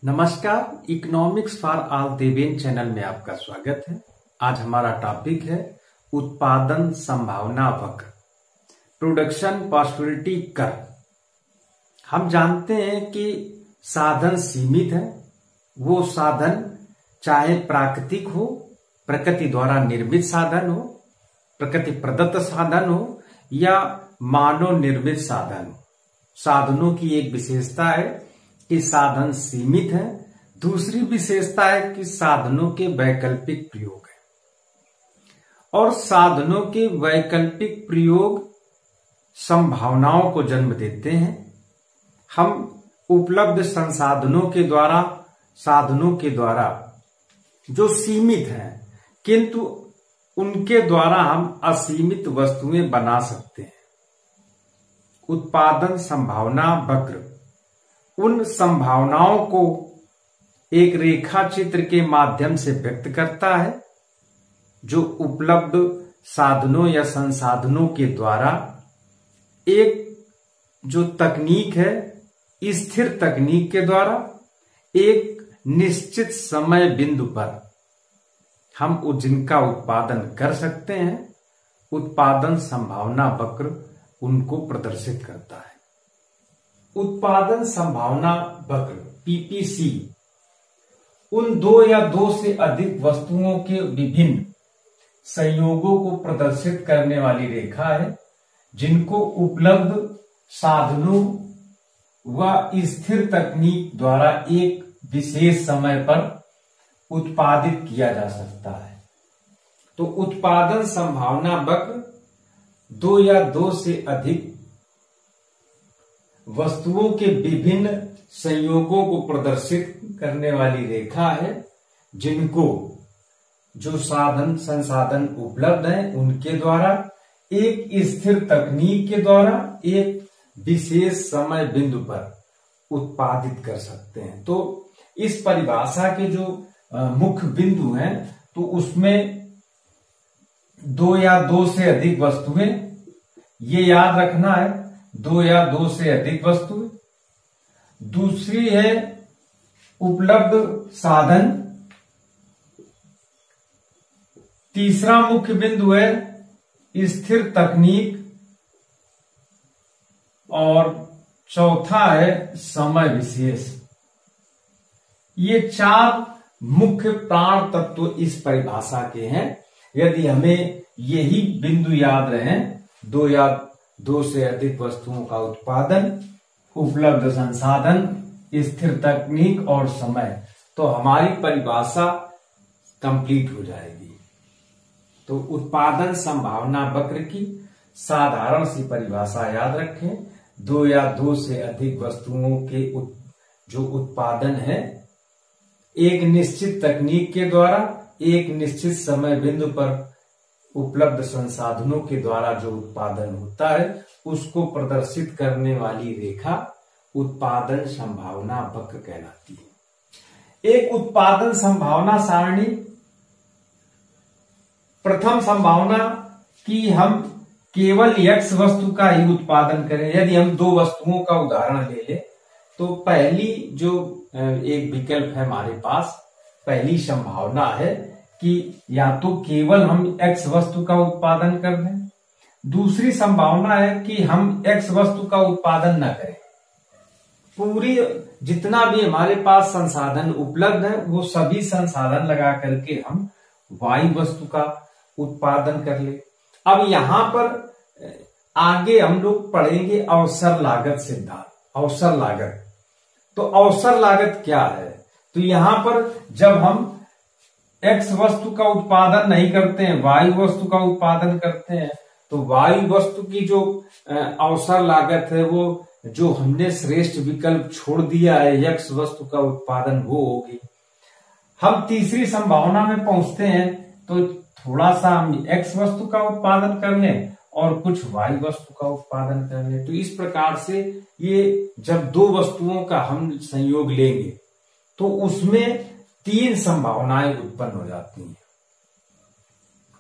नमस्कार, economics for all Deven channel में आपका स्वागत है। आज हमारा टॉपिक है उत्पादन संभावना वक्र, प्रोडक्शन पॉसिबिलिटी कर्व। हम जानते हैं कि साधन सीमित है। वो साधन चाहे प्राकृतिक हो, प्रकृति द्वारा निर्मित साधन हो, प्रकृति प्रदत्त साधन हो या मानव निर्मित साधन हो। साधनों की एक विशेषता है कि साधन सीमित है। दूसरी विशेषता है कि साधनों के वैकल्पिक प्रयोग है और साधनों के वैकल्पिक प्रयोग संभावनाओं को जन्म देते हैं। हम उपलब्ध संसाधनों के द्वारा, साधनों के द्वारा जो सीमित हैं, किंतु उनके द्वारा हम असीमित वस्तुएं बना सकते हैं। उत्पादन संभावना वक्र उन संभावनाओं को एक रेखा चित्र के माध्यम से व्यक्त करता है जो उपलब्ध साधनों या संसाधनों के द्वारा एक जो तकनीक है, स्थिर तकनीक के द्वारा एक निश्चित समय बिंदु पर हम जिनका उत्पादन कर सकते हैं, उत्पादन संभावना वक्र उनको प्रदर्शित करता है। उत्पादन संभावना वक्र पीपीसी उन दो या दो से अधिक वस्तुओं के विभिन्न संयोगों को प्रदर्शित करने वाली रेखा है जिनको उपलब्ध साधनों व स्थिर तकनीक द्वारा एक विशेष समय पर उत्पादित किया जा सकता है। तो उत्पादन संभावना वक्र दो या दो से अधिक वस्तुओं के विभिन्न संयोगों को प्रदर्शित करने वाली रेखा है जिनको जो साधन संसाधन उपलब्ध हैं उनके द्वारा एक स्थिर तकनीक के द्वारा एक विशेष समय बिंदु पर उत्पादित कर सकते हैं। तो इस परिभाषा के जो मुख्य बिंदु हैं, तो उसमें दो या दो से अधिक वस्तुएं, ये याद रखना है, दो या दो से अधिक वस्तुएं। दूसरी है उपलब्ध साधन। तीसरा मुख्य बिंदु है स्थिर तकनीक और चौथा है समय विशेष। ये चार मुख्य प्राण तत्व इस परिभाषा के हैं। यदि हमें यही बिंदु याद रहे, दो या दो से अधिक वस्तुओं का उत्पादन, उपलब्ध संसाधन, स्थिर तकनीक और समय, तो हमारी परिभाषा कंप्लीट हो जाएगी। तो उत्पादन संभावना वक्र की साधारण सी परिभाषा याद रखें। दो या दो से अधिक वस्तुओं के जो उत्पादन है एक निश्चित तकनीक के द्वारा एक निश्चित समय बिंदु पर उपलब्ध संसाधनों के द्वारा जो उत्पादन होता है उसको प्रदर्शित करने वाली रेखा उत्पादन संभावना वक्र कहलाती है। एक उत्पादन संभावना सारणी, प्रथम संभावना कि हम केवल x वस्तु का ही उत्पादन करें। यदि हम दो वस्तुओं का उदाहरण ले लें तो पहली जो एक विकल्प है हमारे पास, पहली संभावना है कि या तो केवल हम x वस्तु का उत्पादन कर दें। दूसरी संभावना है कि हम x वस्तु का उत्पादन न करें, पूरी जितना भी हमारे पास संसाधन उपलब्ध है वो सभी संसाधन लगा करके हम y वस्तु का उत्पादन कर ले। अब यहां पर आगे हम लोग पढ़ेंगे अवसर लागत सिद्धांत। अवसर लागत, तो अवसर लागत क्या है? तो यहां पर जब हम x वस्तु का उत्पादन नहीं करते हैं, y वस्तु का उत्पादन करते हैं, तो y वस्तु की जो अवसर लागत है वो जो हमने श्रेष्ठ विकल्प छोड़ दिया है x वस्तु का उत्पादन, वो होगी। हम तीसरी संभावना में पहुंचते हैं तो थोड़ा सा हम x वस्तु का उत्पादन कर लें और कुछ y वस्तु का उत्पादन कर लें। तो इस प्रकार से ये जब दो वस्तुओं का हम संयोग लेंगे तो उसमें तीन संभावनाएं उत्पन्न हो जाती हैं।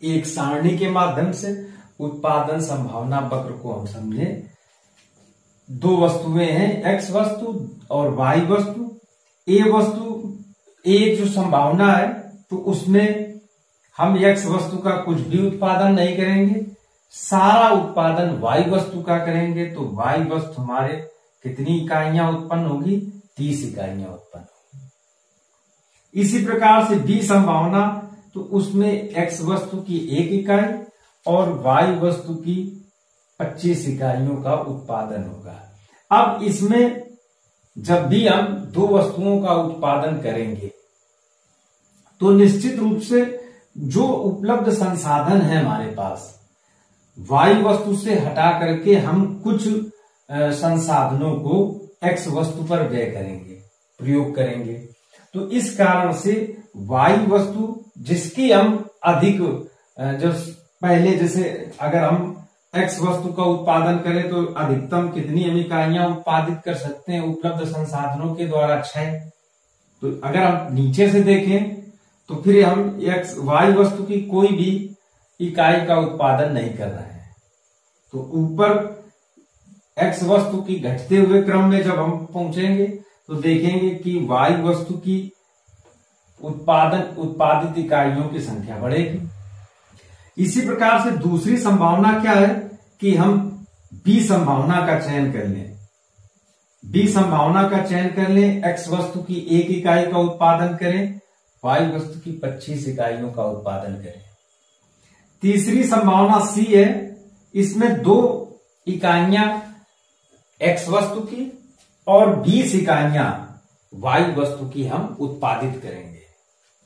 एक सारणी के माध्यम से उत्पादन संभावना वक्र को हम समझें। दो वस्तुएं हैं, x वस्तु और y वस्तु। ए वस्तु, ए जो संभावना है, तो उसमें हम एक्स वस्तु का कुछ भी उत्पादन नहीं करेंगे, सारा उत्पादन वाई वस्तु का करेंगे। तो वाई वस्तु हमारे कितनी इकाइयां उत्पन्न होगी? 30 इकाइयां उत्पन्न होगी। इसी प्रकार से बी संभावना, तो उसमें एक्स वस्तु की 1 इकाई और वाई वस्तु की 25 इकाइयों का उत्पादन होगा। अब इसमें जब भी हम 2 वस्तुओं का उत्पादन करेंगे तो निश्चित रूप से जो उपलब्ध संसाधन है हमारे पास, वाई वस्तु से हटा करके हम कुछ संसाधनों को एक्स वस्तु पर व्यय करेंगे, प्रयोग करेंगे। तो इस कारण से वाई वस्तु जिसकी हम अधिक, जो पहले जैसे अगर हम एक्स वस्तु का उत्पादन करें तो अधिकतम कितनी हम इकाइयां उत्पादित कर सकते हैं उपलब्ध संसाधनों के द्वारा? 6। तो अगर हम नीचे से देखें तो फिर हम एक्स वाई वस्तु की कोई भी इकाई का उत्पादन नहीं कर रहे हैं। तो ऊपर एक्स वस्तु की घटते हुए क्रम में जब हम पहुंचेंगे तो देखेंगे कि वाई वस्तु की उत्पादित इकाइयों की संख्या बढ़ेगी। इसी प्रकार से दूसरी संभावना क्या है कि हम बी संभावना का चयन कर लें। बी संभावना का चयन कर लें, एक्स वस्तु की 1 इकाई का उत्पादन करें, वाई वस्तु की 25 इकाइयों का उत्पादन करें। तीसरी संभावना सी है, इसमें 2 इकाइयां एक्स वस्तु की और 20 इकाइयां वाई वस्तु की हम उत्पादित करेंगे।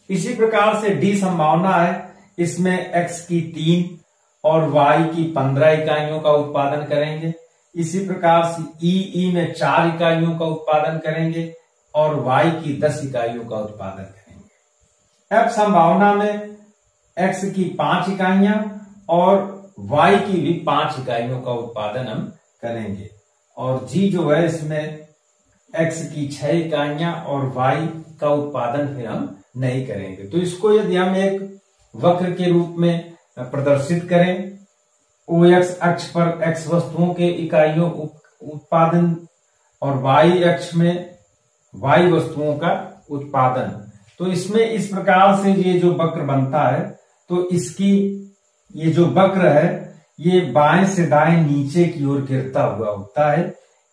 इसी प्रकार से डी संभावना है, इसमें एक्स की 3 और वाई की 15 इकाइयों का उत्पादन करेंगे। इसी प्रकार से ई में 4 इकाइयों का उत्पादन करेंगे और वाई की 10 इकाइयों का उत्पादन करेंगे। एफ संभावना में एक्स की 5 इकाइयां और वाई की भी 5 इकाइयों का उत्पादन हम करेंगे। और जी जो है, इसमें एक्स की 6 इकाइयां और वाई का उत्पादन फिर हम नहीं करेंगे। तो इसको यदि हम एक वक्र के रूप में प्रदर्शित करें, ओ एक्स अक्ष पर एक्स वस्तुओं के इकाइयों उत्पादन और वाई अक्ष में वाई वस्तुओं का उत्पादन, तो इसमें इस प्रकार से ये जो वक्र बनता है, तो इसकी ये जो वक्र है ये बाएं से दाएं नीचे की ओर गिरता हुआ होता है।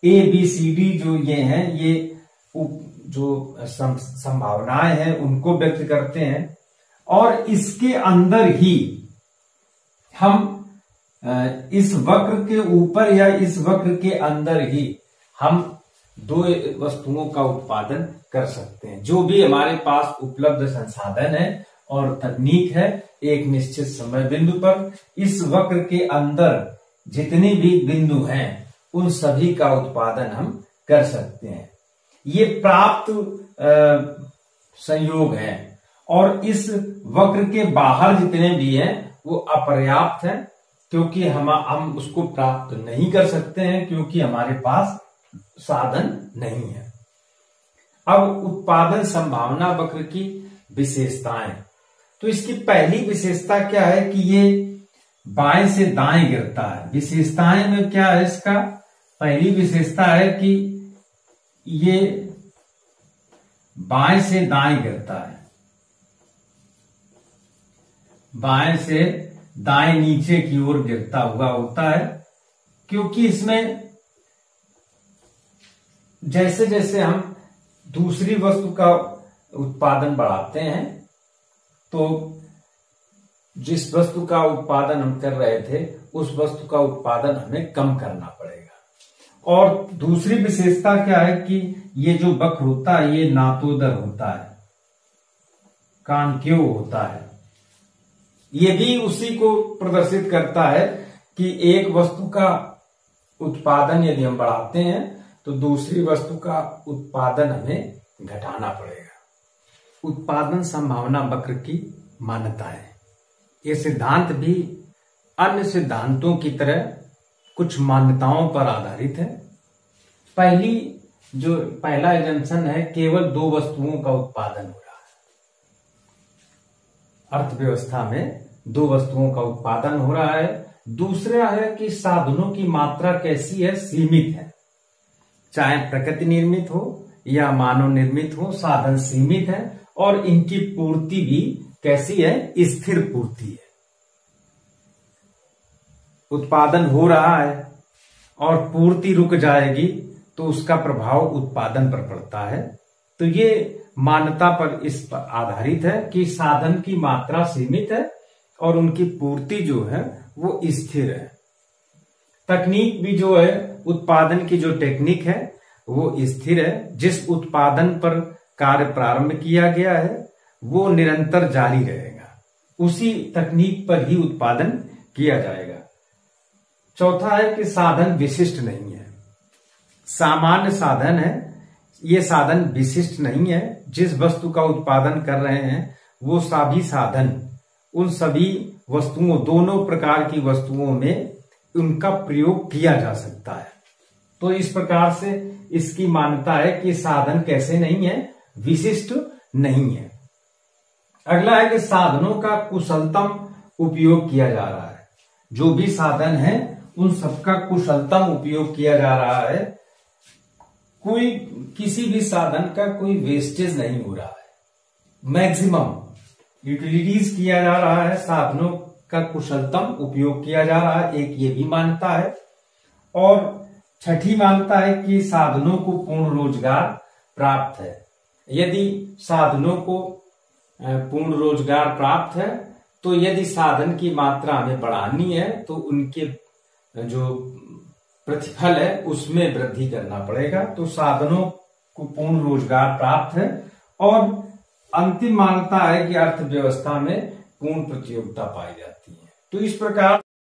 ए बी सी डी जो ये हैं, ये जो संभावनाएं हैं उनको व्यक्त करते हैं। और इसके अंदर ही हम इस वक्र के ऊपर या इस वक्र के अंदर ही हम 2 वस्तुओं का उत्पादन कर सकते हैं। जो भी हमारे पास उपलब्ध संसाधन है और तकनीक है, एक निश्चित समय बिंदु पर इस वक्र के अंदर जितने भी बिंदु हैं उन सभी का उत्पादन हम कर सकते हैं। ये प्राप्त संयोग है और इस वक्र के बाहर जितने भी हैं वो अपर्याप्त हैं, क्योंकि हम उसको प्राप्त नहीं कर सकते हैं, क्योंकि हमारे पास साधन नहीं है। अब उत्पादन संभावना वक्र की विशेषताएं, तो इसकी पहली विशेषता क्या है कि ये बाएं से दाएं गिरता है। विशेषताएं में क्या है इसका? पहली विशेषता है कि ये बाएं से दाएं गिरता है, बाएं से दाएं नीचे की ओर गिरता हुआ होता है, क्योंकि इसमें जैसे जैसे हम दूसरी वस्तु का उत्पादन बढ़ाते हैं तो जिस वस्तु का उत्पादन हम कर रहे थे उस वस्तु का उत्पादन हमें कम करना पड़ेगा। और दूसरी विशेषता क्या है कि ये जो वक्र होता है ये नातोदर होता है, कॉन्केव होता है। ये भी उसी को प्रदर्शित करता है कि एक वस्तु का उत्पादन यदि हम बढ़ाते हैं तो दूसरी वस्तु का उत्पादन हमें घटाना पड़ेगा। उत्पादन संभावना वक्र की मान्यता है। ये सिद्धांत भी अन्य सिद्धांतों की तरह कुछ मान्यताओं पर आधारित है। पहला एजम्पशन है केवल 2 वस्तुओं का उत्पादन हो रहा है। अर्थव्यवस्था में 2 वस्तुओं का उत्पादन हो रहा है। दूसरा है कि साधनों की मात्रा कैसी है? सीमित है, चाहे प्रकृति निर्मित हो या मानव निर्मित हो, साधन सीमित है और इनकी पूर्ति भी कैसी है, स्थिर पूर्ति है। उत्पादन हो रहा है और पूर्ति रुक जाएगी तो उसका प्रभाव उत्पादन पर पड़ता है। तो ये मान्यता पर इस पर आधारित है कि साधन की मात्रा सीमित है और उनकी पूर्ति जो है वो स्थिर है। तकनीक भी जो है, उत्पादन की जो टेक्निक है वो स्थिर है। जिस उत्पादन पर कार्य प्रारंभ किया गया है वो निरंतर जारी रहेगा, उसी तकनीक पर ही उत्पादन किया जाएगा। चौथा है कि साधन विशिष्ट नहीं है, सामान्य साधन है, ये साधन विशिष्ट नहीं है। जिस वस्तु का उत्पादन कर रहे हैं वो सभी साधन उन सभी वस्तुओं, दोनों प्रकार की वस्तुओं में उनका प्रयोग किया जा सकता है। तो इस प्रकार से इसकी मान्यता है कि साधन कैसे नहीं है, विशिष्ट नहीं है। अगला है कि साधनों का कुशलतम उपयोग किया जा रहा है। जो भी साधन है उन सबका कुशलतम उपयोग किया जा रहा है, कोई किसी भी साधन का कोई वेस्टेज नहीं हो रहा है, मैक्सिमम यूटिलिटीज किया जा रहा है, साधनों का कुशलतम उपयोग किया जा रहा है, एक ये भी मान्यता है। और छठी मान्यता है कि साधनों को पूर्ण रोजगार प्राप्त है। यदि साधनों को पूर्ण रोजगार प्राप्त है तो यदि साधन की मात्रा हमें बढ़ानी है तो उनके जो प्रतिफल है उसमें वृद्धि करना पड़ेगा। तो साधनों को पूर्ण रोजगार प्राप्त है। और अंतिम मान्यता है कि अर्थव्यवस्था में पूर्ण प्रतियोगिता पाई जाती है। तो इस प्रकार